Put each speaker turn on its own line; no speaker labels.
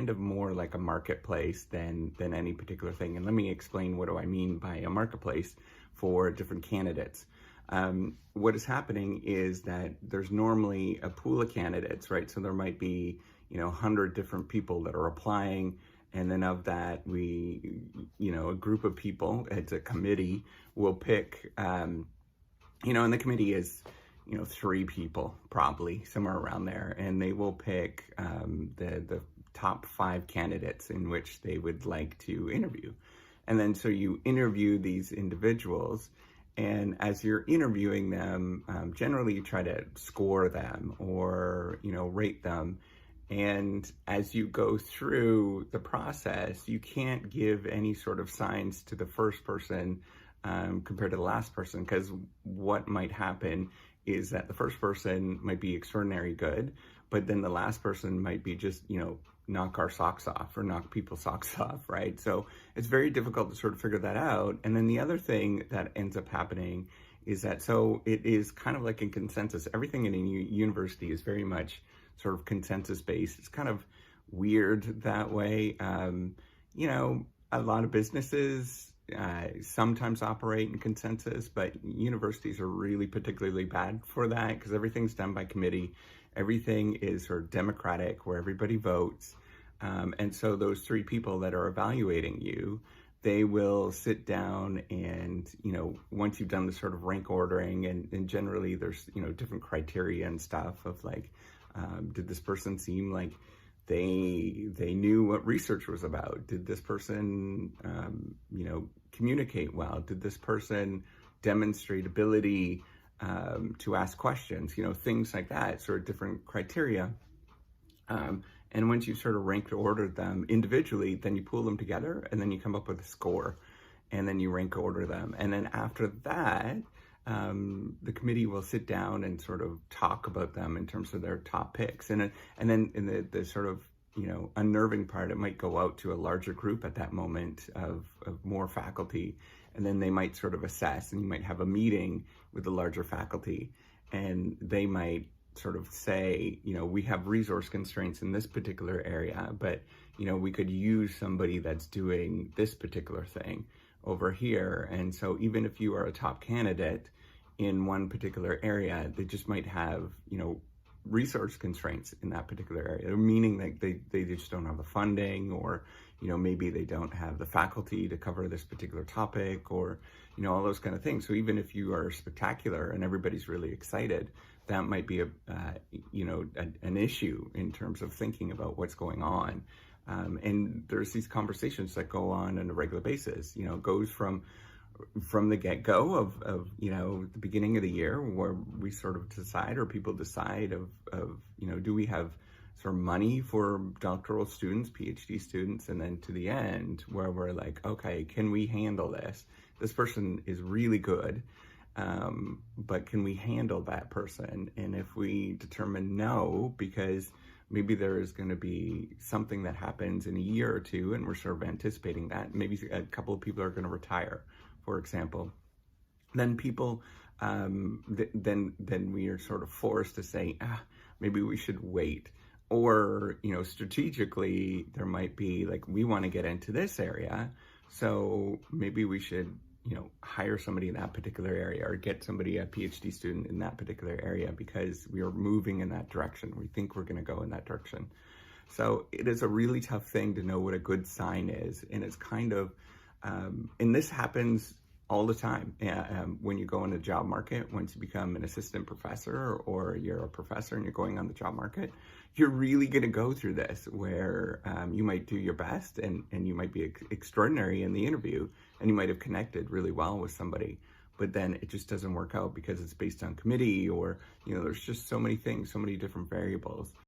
kind of more like a marketplace than any particular thing. And let me explain what do I mean by a marketplace for different candidates. What is happening is that there's normally a pool of candidates, right? So there might be, 100 different people that are applying. And then of that, a group of people, it's a committee, will pick, and the committee is, 3 people, probably, somewhere around there. And they will pick the top 5 candidates in which they would like to interview. And then so you interview these individuals. And as you're interviewing them, generally you try to score them or, rate them. And as you go through the process, you can't give any sort of signs to the first person compared to the last person, because what might happen is that the first person might be extraordinarily good, but then the last person might be just, knock our socks off or knock people's socks off, right? So it's very difficult to sort of figure that out. And then the other thing that ends up happening is that, so it is kind of like a consensus. Everything in a university is very much sort of consensus based. It's kind of weird that way. A lot of businesses sometimes operate in consensus, but universities are really particularly bad for that because everything's done by committee. Everything is sort of democratic where everybody votes. And so those 3 people that are evaluating you, they will sit down and, once you've done the sort of rank ordering, and generally there's, different criteria and stuff of like, did this person seem like they knew what research was about? Did this person, communicate well? Did this person demonstrate ability to ask questions? Things like that, sort of different criteria. And once you sort of rank order them individually, then you pool them together and then you come up with a score and then you rank order them. And then after that, the committee will sit down and sort of talk about them in terms of their top picks. And then in the sort of, unnerving part, it might go out to a larger group at that moment of more faculty. And then they might sort of assess, and you might have a meeting with the larger faculty, and they might sort of say, we have resource constraints in this particular area, but, we could use somebody that's doing this particular thing over here. And so even if you are a top candidate in one particular area, they just might have, resource constraints in that particular area, meaning that they just don't have the funding, or, maybe they don't have the faculty to cover this particular topic, or, all those kind of things. So even if you are spectacular and everybody's really excited, that might be an issue in terms of thinking about what's going on. And there's these conversations that go on a regular basis, goes from the get-go of the beginning of the year, where we sort of decide, or people decide of do we have sort of money for doctoral students, PhD students, and then to the end where we're like, okay, can we handle this? This person is really good, but can we handle that person? And if we determine no, because maybe there is going to be something that happens in a year or two, and we're sort of anticipating that, maybe a couple of people are going to retire, for example, then people, then we are sort of forced to say, maybe we should wait. Or, strategically, there might be like, we want to get into this area, so maybe we should, hire somebody in that particular area, or get somebody, a PhD student in that particular area, because we are moving in that direction. We think we're going to go in that direction. So it is a really tough thing to know what a good sign is. And it's kind of, and this happens all the time. When you go in the job market, once you become an assistant professor, or you're a professor and you're going on the job market, you're really going to go through this, where you might do your best, and you might be extraordinary in the interview, and you might have connected really well with somebody, but then it just doesn't work out because it's based on committee, or, there's just so many things, so many different variables.